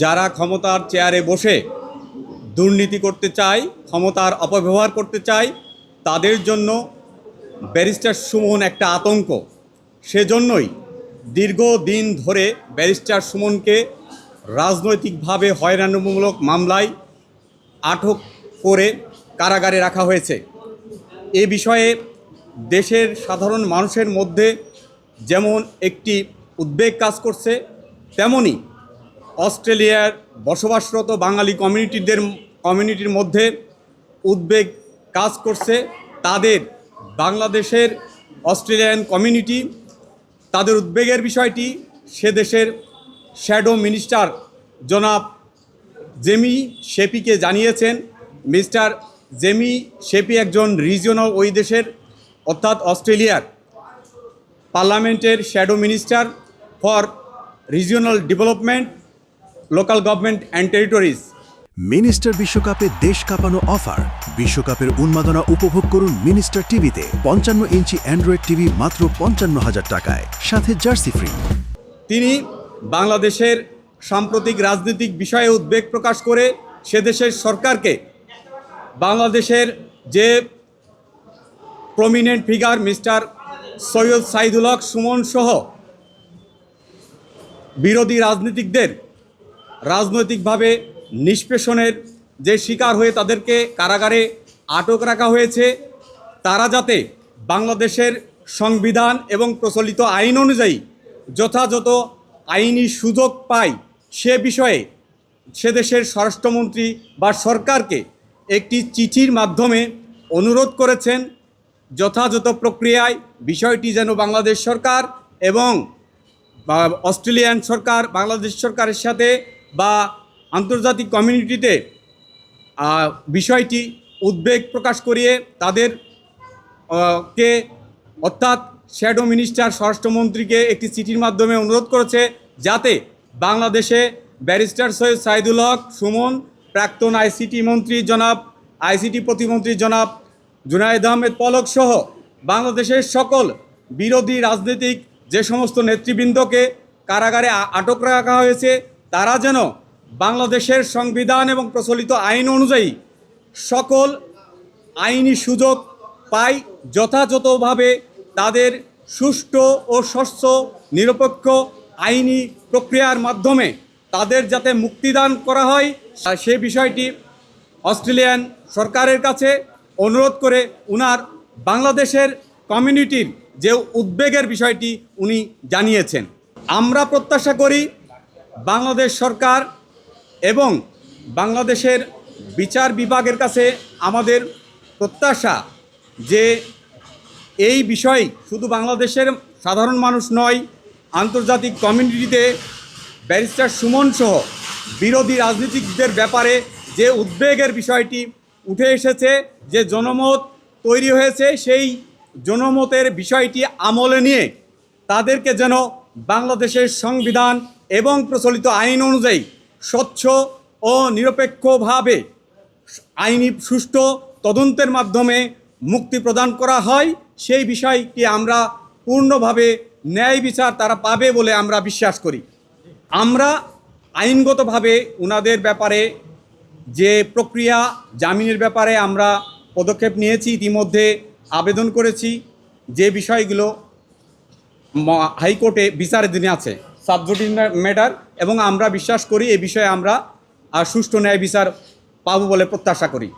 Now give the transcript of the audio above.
যারা ক্ষমতার চেয়ারে বসে দুর্নীতি করতে চায়, ক্ষমতার অপব্যবহার করতে চায়, তাদের জন্য ব্যারিস্টার সুমন একটা আতঙ্ক। সেজন্যই দীর্ঘদিন ধরে ব্যারিস্টার সুমনকে রাজনৈতিকভাবে হয়রানিমূলক মামলায় আটক করে কারাগারে রাখা হয়েছে। এ বিষয়ে দেশের সাধারণ মানুষের মধ্যে যেমন একটি উদ্বেগ কাজ করছে, তেমনি অস্ট্রেলিয়ার বসবাসরত বাঙালি কমিউনিটির মধ্যে উদ্বেগ কাজ করছে। তাদের বাংলাদেশের অস্ট্রেলিয়ান কমিউনিটি তাদের উদ্বেগের বিষয়টি সে দেশের শ্যাডো মিনিস্টার জনাব জেমি শেপিকে জানিয়েছেন। মিস্টার জেমি শেপি একজন রিজিওনাল ওই দেশের অর্থাৎ অস্ট্রেলিয়ার পার্লামেন্টের shadow minister for regional development, local government and territories. Minister বিশ্বকাপে দেশ কাঁপানো অফার। বিশ্বকাপের উন্মাদনা উপভোগ করুন মিনিস্টার টিভিতে। 55 ইঞ্চি অ্যান্ড্রয়েড টিভি মাত্র 55,000 টাকায়, সাথে জার্সি ফ্রি। তিনি বাংলাদেশের সাম্প্রতিক রাজনৈতিক বিষয়ে উদ্বেগ প্রকাশ করে সে দেশের সরকারকে বাংলাদেশের যে prominent figure mister Syed Saidul Haque Suman সহ বিরোধী রাজনীতিকদের রাজনৈতিকভাবে নিষ্পেষণের যে শিকার হয়ে তাদেরকে কারাগারে আটক রাখা হয়েছে, তারা যাতে বাংলাদেশের সংবিধান এবং প্রচলিত আইন অনুযায়ী যথাযথ আইনি সুযোগ পায় সে বিষয়ে সে দেশের স্বরাষ্ট্রমন্ত্রী বা সরকারকে একটি চিঠির মাধ্যমে অনুরোধ করেছেন যথাযথ প্রক্রিয়ায় বিষয়টি যেন বাংলাদেশ সরকার এবং অস্ট্রেলিয়ান সরকার বাংলাদেশ সরকারের সাথে বা আন্তর্জাতিক কমিউনিটিতে বিষয়টি উদ্বেগ প্রকাশ করিয়ে তাদের কে অর্থাৎ শ্যাডো মিনিস্টার স্বরাষ্ট্রমন্ত্রীকে একটি চিঠির মাধ্যমে অনুরোধ করেছে যাতে বাংলাদেশে ব্যারিস্টার সৈয়দ সাইদুল হক সুমন, প্রাক্তন আইসিটি প্রতিমন্ত্রী জনাব জুনায়েদ আহমেদ পলক সহ বাংলাদেশের সকল বিরোধী রাজনৈতিক যে সমস্ত নেতৃবৃন্দকে কারাগারে আটক রাখা হয়েছে, তারা যেন বাংলাদেশের সংবিধান এবং প্রচলিত আইন অনুযায়ী সকল আইনি সুযোগ পায়, যথাযথভাবে তাদের সুষ্ঠু ও স্বচ্ছ নিরপেক্ষ আইনি প্রক্রিয়ার মাধ্যমে তাদের যাতে মুক্তিদান করা হয় সে বিষয়টি অস্ট্রেলিয়ান সরকারের কাছে অনুরোধ করে উনার বাংলাদেশের কমিউনিটির যে উদ্বেগের বিষয়টি উনি জানিয়েছেন। আমরা প্রত্যাশা করি বাংলাদেশ সরকার এবং বাংলাদেশের বিচার বিভাগের কাছে আমাদের প্রত্যাশা যে এই বিষয় শুধু বাংলাদেশের সাধারণ মানুষ নয়, আন্তর্জাতিক কমিউনিটিতে ব্যারিস্টার সুমন সহ বিরোধী রাজনীতিকদের ব্যাপারে যে উদ্বেগের বিষয়টি উঠে এসেছে, যে জনমত তৈরি হয়েছে, সেই জনমতের বিষয়টি আমলে নিয়ে তাদেরকে যেন বাংলাদেশের সংবিধান এবং প্রচলিত আইন অনুযায়ী স্বচ্ছ ও নিরপেক্ষভাবে আইনি সুষ্ঠু তদন্তের মাধ্যমে মুক্তি প্রদান করা হয়, সেই বিষয়টি আমরা পূর্ণভাবে ন্যায় বিচার তারা পাবে বলে আমরা বিশ্বাস করি। আমরা আইনগতভাবে ওনাদের ব্যাপারে যে প্রক্রিয়া জামিনের ব্যাপারে আমরা পদক্ষেপ নিয়েছি, ইতিমধ্যে আবেদন করেছি, যে বিষয়গুলো হাইকোর্টে বিচারাধীন আছে সাবজুডিস ম্যাটার, এবং আমরা বিশ্বাস করি এ বিষয়ে আমরা সুষ্ঠু ন্যায় বিচার পাবো বলে প্রত্যাশা করি।